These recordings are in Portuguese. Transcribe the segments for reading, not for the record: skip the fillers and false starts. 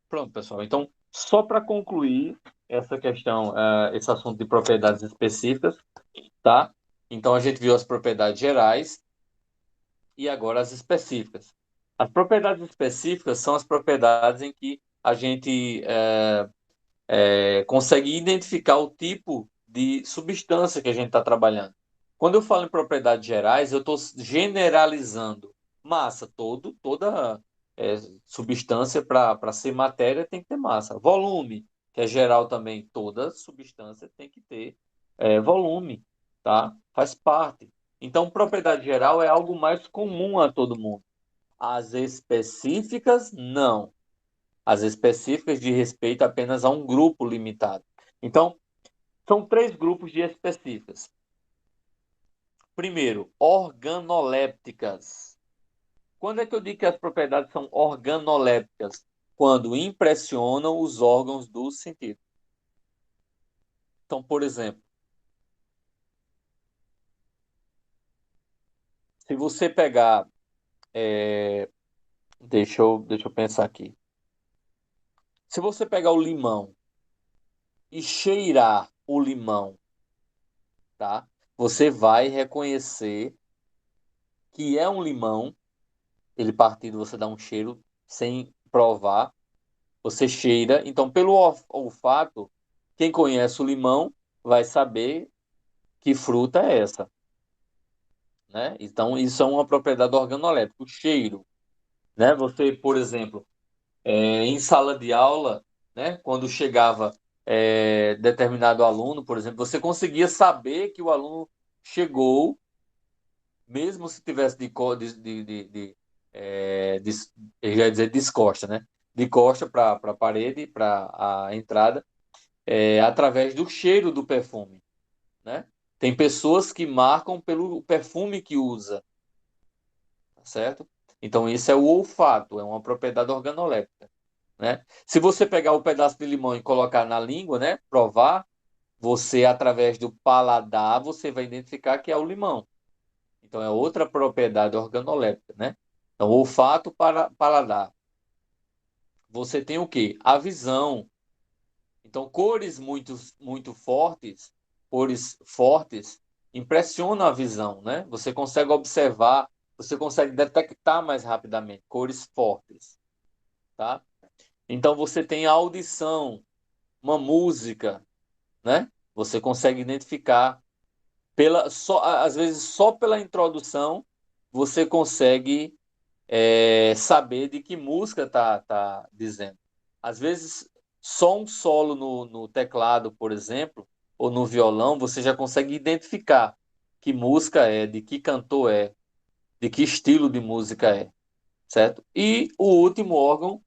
Pronto, pessoal. Então, só para concluir essa questão, esse assunto de propriedades específicas, tá? Então, a gente viu as propriedades gerais e agora as específicas. As propriedades específicas são as propriedades em que a gente consegue identificar o tipo de substância que a gente está trabalhando. Quando eu falo em propriedades gerais, eu estou generalizando massa, toda substância para ser matéria tem que ter massa. Volume, que é geral também, toda substância tem que ter volume, tá? Faz parte. Então, propriedade geral é algo mais comum a todo mundo. As específicas, não. As específicas de respeito apenas a um grupo limitado. Então, são três grupos de específicas. Primeiro, organolépticas. Quando é que eu digo que as propriedades são organolépticas? Quando impressionam os órgãos do sentido. Então, por exemplo, se você pegar. Deixa eu pensar aqui. Se você pegar o limão e cheirar o limão, tá? Você vai reconhecer que é um limão. Ele partido, você dá um cheiro sem provar, você cheira. Então, pelo olfato, quem conhece o limão vai saber que fruta é essa, né? Então, isso é uma propriedade organoléptica, o cheiro, né? Você, por exemplo, em sala de aula, né? Quando chegava determinado aluno, por exemplo, você conseguia saber que o aluno chegou, mesmo se tivesse de, eu ia dizer descosta, né? De costa para a parede, para a entrada, através do cheiro do perfume, né? Tem pessoas que marcam pelo perfume que usa, tá certo? Então, isso é o olfato, é uma propriedade organoléptica, né? Se você pegar o pedaço de limão e colocar na língua, né? Provar, você, através do paladar, você vai identificar que é o limão. Então, é outra propriedade organoléptica, né? Então, olfato para paladar. Você tem o quê? A visão. Então, cores fortes, impressionam a visão, né? Você consegue observar, você consegue detectar mais rapidamente cores fortes, tá? Então, você tem a audição, uma música, né? Você consegue identificar às vezes só pela introdução você consegue saber de que música tá dizendo. Às vezes, só um solo no teclado, por exemplo, ou no violão, você já consegue identificar que música é, de que cantor é, de que estilo de música é, certo? E o último órgão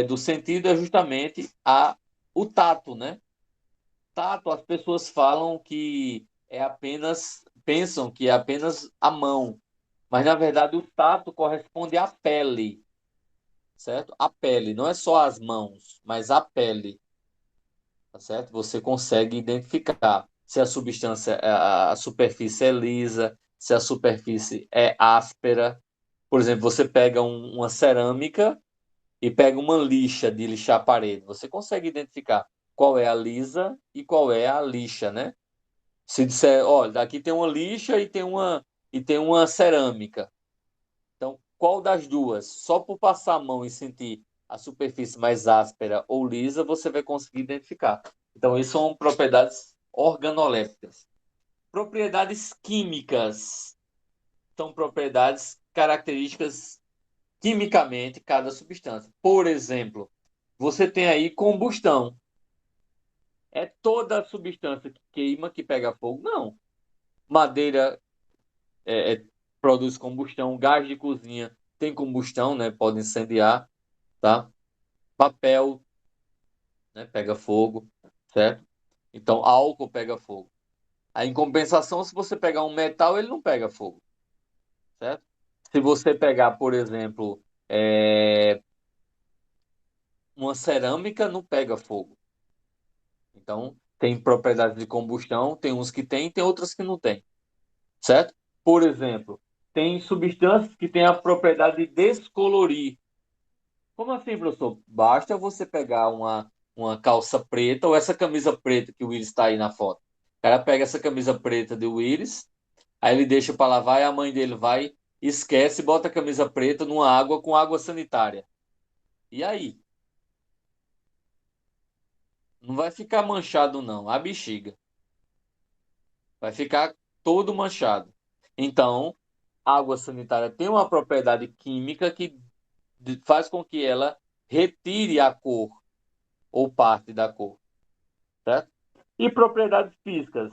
do sentido é justamente o tato, né? Tato, as pessoas falam que pensam que é apenas a mão, mas na verdade o tato corresponde à pele, certo? A pele, não é só as mãos, mas a pele, tá certo? Você consegue identificar se a substância, a superfície é lisa, se a superfície é áspera. Por exemplo, você pega uma cerâmica e pega uma lixa de lixar a parede. Você consegue identificar qual é a lisa e qual é a lixa, né? Se disser, olha, aqui tem uma lixa e tem uma cerâmica. Então, qual das duas? Só por passar a mão e sentir a superfície mais áspera ou lisa, você vai conseguir identificar. Então, isso são propriedades organolépticas. Propriedades químicas são propriedades características quimicamente cada substância. Por exemplo, você tem aí combustão. É toda a substância que queima que pega fogo? Não. Madeira é, é, produz combustão, gás de cozinha tem combustão, né? Pode incendiar, tá? Papel, né? Pega fogo, certo? Então, álcool pega fogo. Aí, em compensação, se você pegar um metal, ele não pega fogo, certo? Se você pegar, por exemplo, uma cerâmica, não pega fogo. Então, tem propriedades de combustão, tem uns que tem outros que não tem, certo? Por exemplo, tem substâncias que têm a propriedade de descolorir. Como assim, professor? Basta você pegar uma calça preta ou essa camisa preta que o Willis está aí na foto. O cara pega essa camisa preta do Willis, aí ele deixa para lavar e a mãe dele vai, esquece e bota a camisa preta numa água com água sanitária. E aí? Não vai ficar manchado, não. A bexiga. Vai ficar todo manchado. Então, a água sanitária tem uma propriedade química que faz com que ela retire a cor ou parte da cor, certo? E propriedades físicas.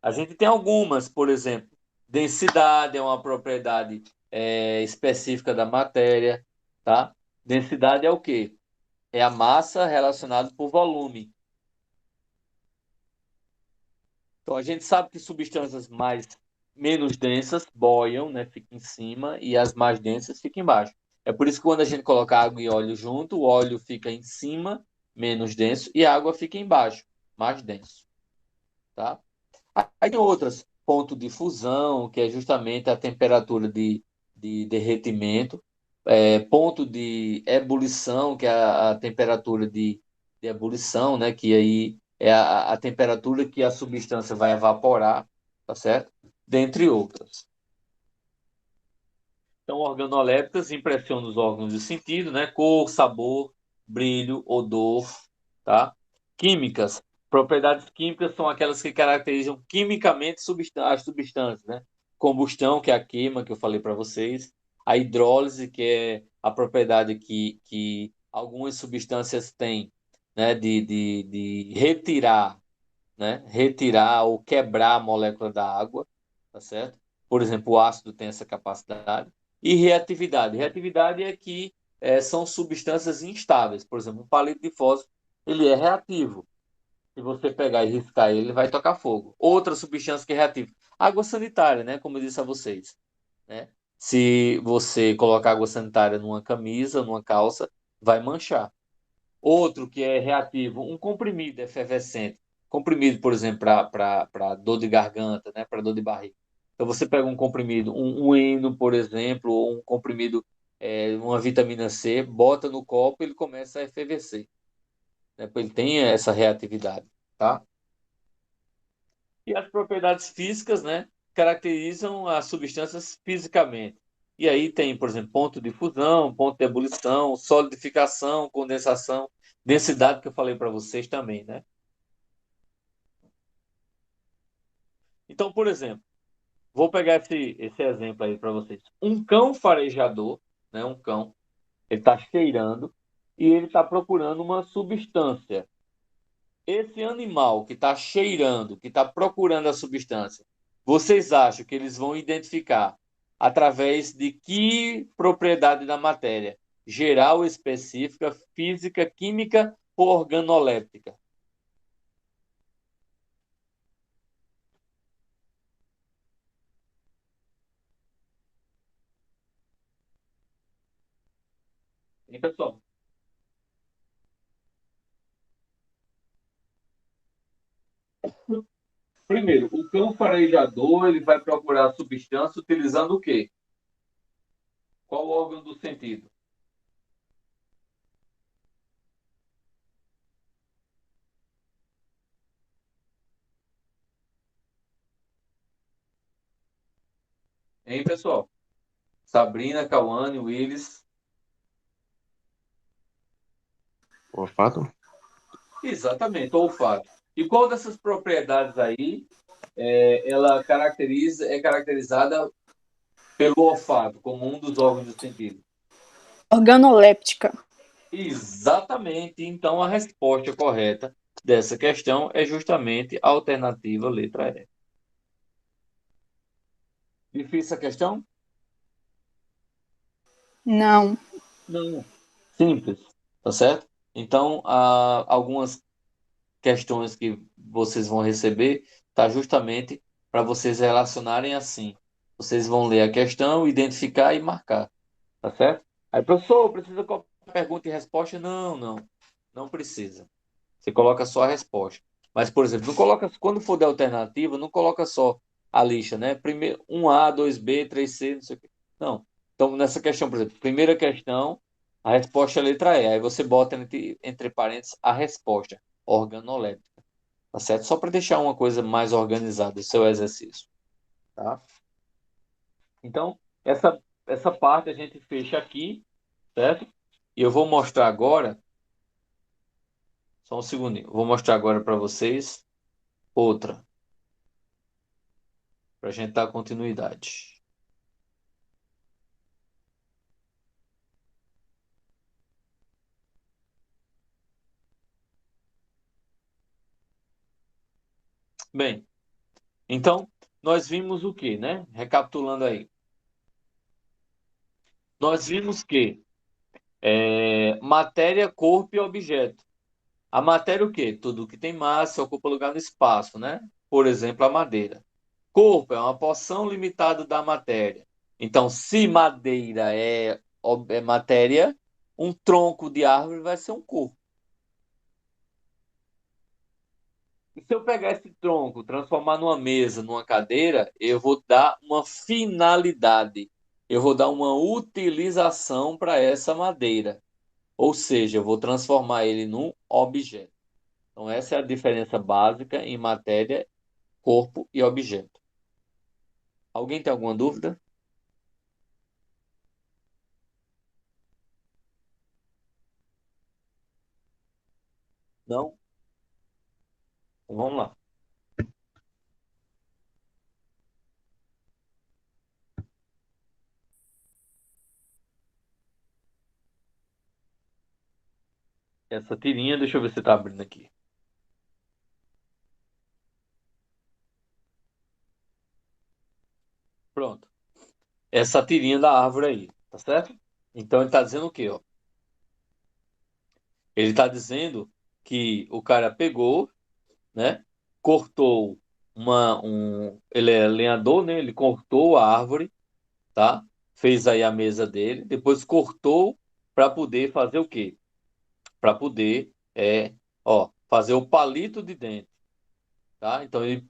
A gente tem algumas, por exemplo, densidade é uma propriedade específica da matéria, tá? Densidade é o quê? É a massa relacionada por volume. Então a gente sabe que substâncias mais menos densas boiam, né, ficam em cima e as mais densas ficam embaixo. É por isso que quando a gente coloca água e óleo junto, o óleo fica em cima, menos denso, e a água fica embaixo, mais denso, tá? Aí tem outras, ponto de fusão, que é justamente a temperatura de derretimento, ponto de ebulição, que é a temperatura de ebulição, né? Que aí é a temperatura que a substância vai evaporar, tá certo? Dentre outras. Então, organolépticas impressionam os órgãos de sentido, né? Cor, sabor, brilho, odor, tá? Químicas. Propriedades químicas são aquelas que caracterizam quimicamente as substâncias, né? Combustão, que é a queima que eu falei para vocês. A hidrólise, que é a propriedade que algumas substâncias têm, né? De retirar, né? Retirar ou quebrar a molécula da água, tá certo? Por exemplo, o ácido tem essa capacidade. E reatividade. Reatividade é que são substâncias instáveis. Por exemplo, um palito de fósforo, ele é reativo. Se você pegar e riscar ele, vai tocar fogo. Outra substância que é reativa. Água sanitária, né? Como eu disse a vocês, né? Se você colocar água sanitária numa camisa, numa calça, vai manchar. Outro que é reativo, um comprimido efervescente. Comprimido, por exemplo, para dor de garganta, né? Para dor de barriga. Então você pega um comprimido, um Eno, por exemplo, ou um comprimido, uma vitamina C, bota no copo e ele começa a efervescer, né? Ele tem essa reatividade, tá? E as propriedades físicas, né, caracterizam as substâncias fisicamente. E aí tem, por exemplo, ponto de fusão, ponto de ebulição, solidificação, condensação, densidade que eu falei para vocês também, né? Então, por exemplo, vou pegar esse exemplo aí para vocês. Um cão farejador, né, um cão, ele está cheirando e ele está procurando uma substância. Esse animal que está cheirando, que está procurando a substância, vocês acham que eles vão identificar através de que propriedade da matéria? Geral, específica, física, química ou organoléptica? Hein, pessoal? Primeiro, o cão farejador ele vai procurar a substância utilizando o quê? Qual órgão do sentido? Hein, pessoal? Sabrina, Cauane, Willis. Olfato? Exatamente, olfato. E qual dessas propriedades aí ela é caracterizada pelo olfato, como um dos órgãos do sentido? Organoléptica. Exatamente. Então, a resposta correta dessa questão é justamente a alternativa letra E. Difícil a questão? Não. Não. Simples, tá certo? Então, há algumas questões que vocês vão receber tá justamente para vocês relacionarem assim. Vocês vão ler a questão, identificar e marcar. Tá certo? Aí, professor, precisa colocar pergunta e resposta? Não, não. Não precisa. Você coloca só a resposta. Mas, por exemplo, não coloca, quando for da alternativa, não coloca só a lista, né? Primeiro, 1A, 2B, 3C, não sei o quê. Não. Então, nessa questão, por exemplo, primeira questão, A resposta é a letra E. Aí você bota entre parênteses a resposta, organoléptica. Tá certo? Só para deixar uma coisa mais organizada, o seu exercício. Tá? Então, essa parte a gente fecha aqui, certo? E eu vou mostrar agora, só um segundinho, eu vou mostrar agora para vocês outra, para a gente dar continuidade. Bem, então, nós vimos o quê, né? Recapitulando aí. Nós vimos que matéria, corpo e objeto. A matéria o quê? Tudo que tem massa ocupa lugar no espaço, né? Por exemplo, a madeira. Corpo é uma porção limitada da matéria. Então, se madeira é matéria, um tronco de árvore vai ser um corpo. E se eu pegar esse tronco, transformar numa mesa, numa cadeira, eu vou dar uma finalidade. Eu vou dar uma utilização para essa madeira. Ou seja, eu vou transformar ele num objeto. Então, essa é a diferença básica em matéria, corpo e objeto. Alguém tem alguma dúvida? Não? Então, vamos lá. Essa tirinha, deixa eu ver se está abrindo aqui. Pronto. Essa tirinha da árvore aí, tá certo? Então ele está dizendo o quê, ó? Ele está dizendo que o cara pegou, né? Cortou ele é lenhador, né? Ele cortou a árvore, tá? Fez aí a mesa dele, depois cortou para poder fazer o quê? Para poder, fazer o palito de dente, tá? Então ele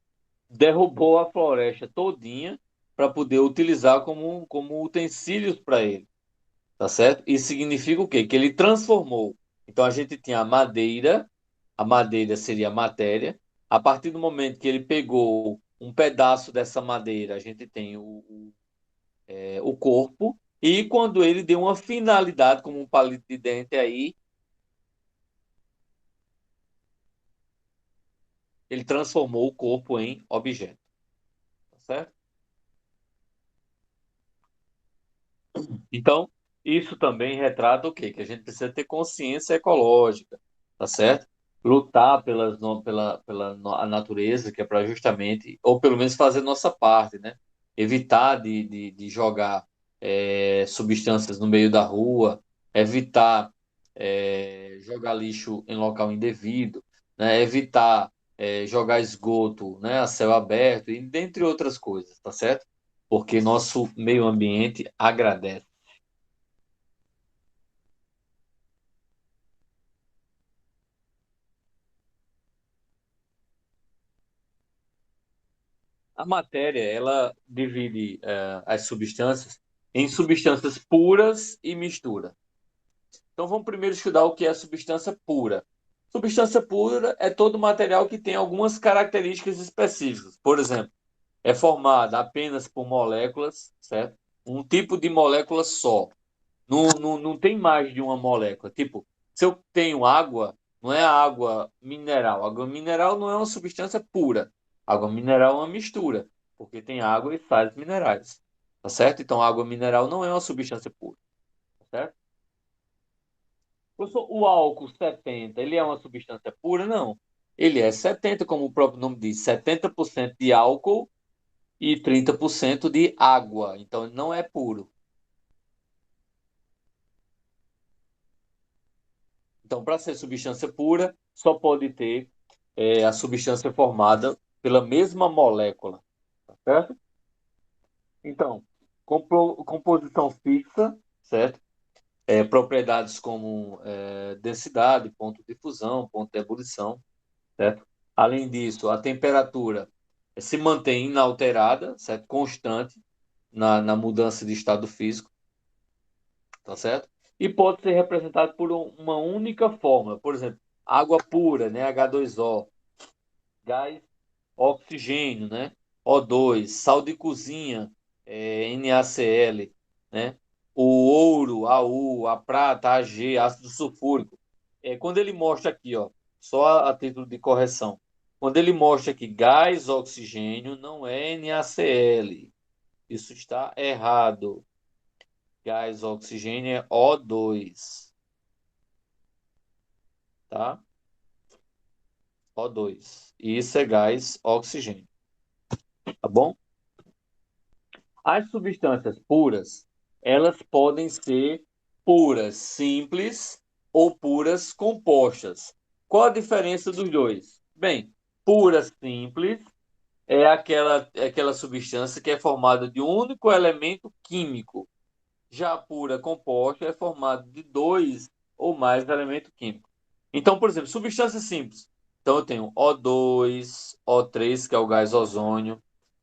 derrubou a floresta todinha para poder utilizar como utensílios para ele, tá certo? Isso significa o quê? Que ele transformou. Então a gente tinha a madeira seria a matéria. A partir do momento que ele pegou um pedaço dessa madeira, a gente tem o corpo. E quando ele deu uma finalidade, como um palito de dente aí, ele transformou o corpo em objeto, tá certo? Então, isso também retrata o quê? Que a gente precisa ter consciência ecológica, tá certo? Lutar a natureza, que é para justamente, ou pelo menos fazer nossa parte, né? Evitar de jogar substâncias no meio da rua, evitar jogar lixo em local indevido, né? Evitar jogar esgoto, né, a céu aberto, e dentre outras coisas, tá certo? Porque nosso meio ambiente agradece. A matéria, ela divide as substâncias em substâncias puras e mistura. Então vamos primeiro estudar o que é substância pura. Substância pura é todo material que tem algumas características específicas. Por exemplo, é formada apenas por moléculas, certo? Um tipo de molécula só. Não tem mais de uma molécula. Tipo, se eu tenho água, não é água mineral. Água mineral não é uma substância pura. Água mineral é uma mistura, porque tem água e sais minerais. Tá certo? Então, água mineral não é uma substância pura. Tá certo? Professor, o álcool 70, ele é uma substância pura? Não. Ele é 70, como o próprio nome diz, 70% de álcool e 30% de água. Então, ele não é puro. Então, para ser substância pura, só pode ter a substância formada pela mesma molécula, tá certo? Então, composição fixa, certo? Propriedades como densidade, ponto de fusão, ponto de ebulição, certo? Além disso, a temperatura se mantém inalterada, certo? Constante na mudança de estado físico, tá certo? e pode ser representado por uma única fórmula. Por exemplo, água pura, né? H2O, gás oxigênio, né? O2, sal de cozinha, NaCl, né? O ouro, AU, a prata, Ag, ácido sulfúrico. Quando ele mostra aqui, ó, só a título de correção, quando ele mostra que gás oxigênio não é NaCl, isso está errado. Gás oxigênio é O2, tá? O2. E isso é gás oxigênio, tá bom? As substâncias puras, elas podem ser puras simples ou puras compostas. Qual a diferença dos dois? Bem, pura simples é aquela substância que é formada de um único elemento químico. Já a pura composta é formada de dois ou mais elementos químicos. Então, por exemplo, substâncias simples. Então, eu tenho O2, O3, que é o gás ozônio,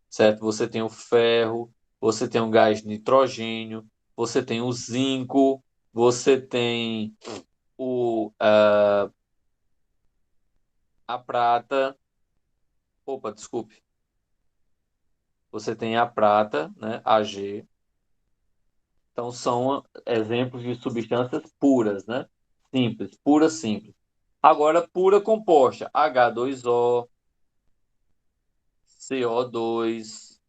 certo? Você tem o ferro, você tem o gás nitrogênio, você tem o zinco, você tem a prata. Opa, desculpe. Você tem a prata, né? Ag. Então, são exemplos de substâncias puras, né? Simples, pura simples. Agora, pura composta, H2O, CO2,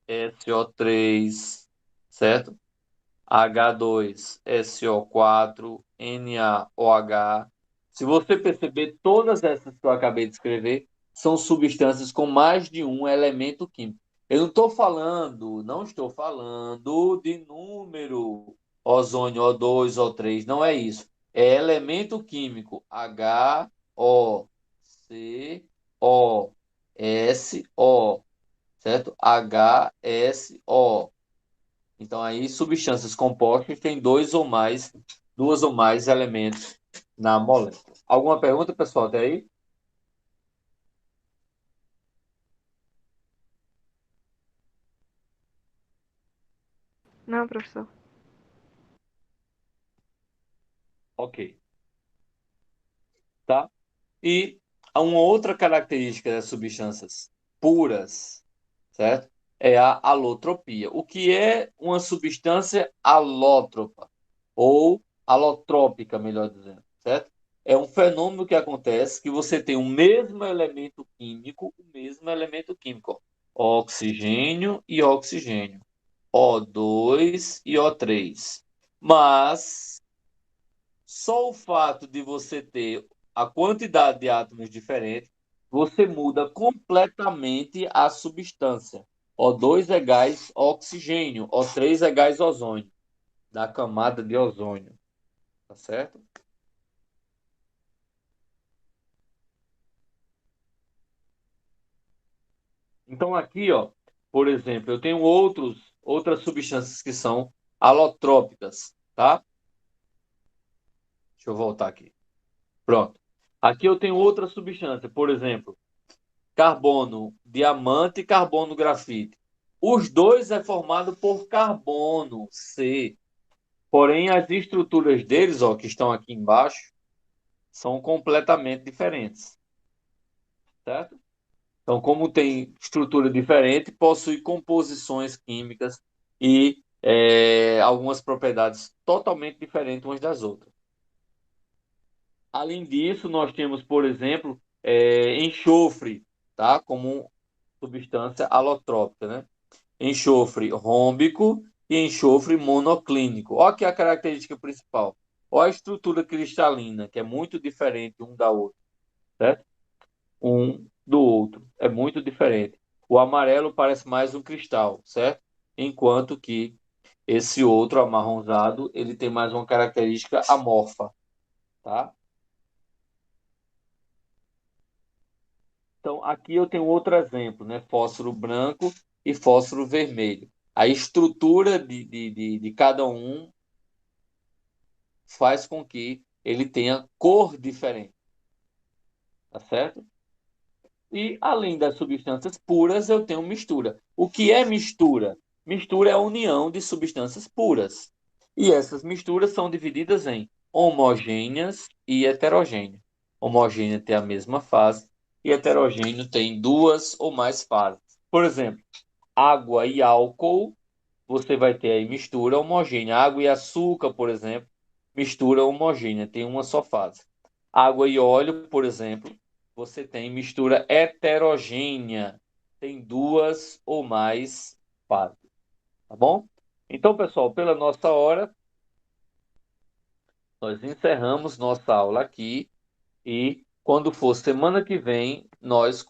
SO3, certo? H2SO4, NaOH. Se você perceber, todas essas que eu acabei de escrever são substâncias com mais de um elemento químico. Eu não estou falando de número ozônio, O2, O3, não é isso. É elemento químico HOCOSO, certo? HSO. Então, aí, substâncias compostas têm duas ou mais elementos na molécula. Alguma pergunta, pessoal, até aí? Não, professor. Ok. Tá? E uma outra característica das substâncias puras, certo? É a alotropia. O que é uma substância alótropa? Ou alotrópica, melhor dizendo, certo? É um fenômeno que acontece que você tem o mesmo elemento químico, oxigênio e oxigênio, O2 e O3. Mas só o fato de você ter a quantidade de átomos diferentes, você muda completamente a substância. O2 é gás oxigênio, O3 é gás ozônio, da camada de ozônio. Tá certo? Então aqui, ó, por exemplo, eu tenho outras substâncias que são alotrópicas, tá? Deixa eu voltar aqui. Pronto. Aqui eu tenho outra substância, por exemplo, carbono diamante e carbono grafite. Os dois é formado por carbono, C. Porém, as estruturas deles, ó, que estão aqui embaixo, são completamente diferentes, certo? Então, como tem estrutura diferente, possui composições químicas e algumas propriedades totalmente diferentes umas das outras. Além disso, nós temos, por exemplo, enxofre, tá? Como substância alotrópica, né? Enxofre rômbico e enxofre monoclínico. Olha aqui a característica principal. Olha a estrutura cristalina, que é muito diferente um da outra, certo? Um do outro. É muito diferente. O amarelo parece mais um cristal, certo? Enquanto que esse outro amarronzado, ele tem mais uma característica amorfa, tá? Então, aqui eu tenho outro exemplo, né? Fósforo branco e fósforo vermelho. A estrutura de cada um faz com que ele tenha cor diferente, tá certo? E além das substâncias puras, eu tenho mistura. O que é mistura? Mistura é a união de substâncias puras. E essas misturas são divididas em homogêneas e heterogêneas. Homogênea tem a mesma fase e heterogêneo tem duas ou mais fases. Por exemplo, água e álcool, você vai ter aí mistura homogênea. Água e açúcar, por exemplo, mistura homogênea, tem uma só fase. Água e óleo, por exemplo, você tem mistura heterogênea, tem duas ou mais fases, tá bom? Então, pessoal, pela nossa hora, nós encerramos nossa aula aqui e quando for semana que vem, nós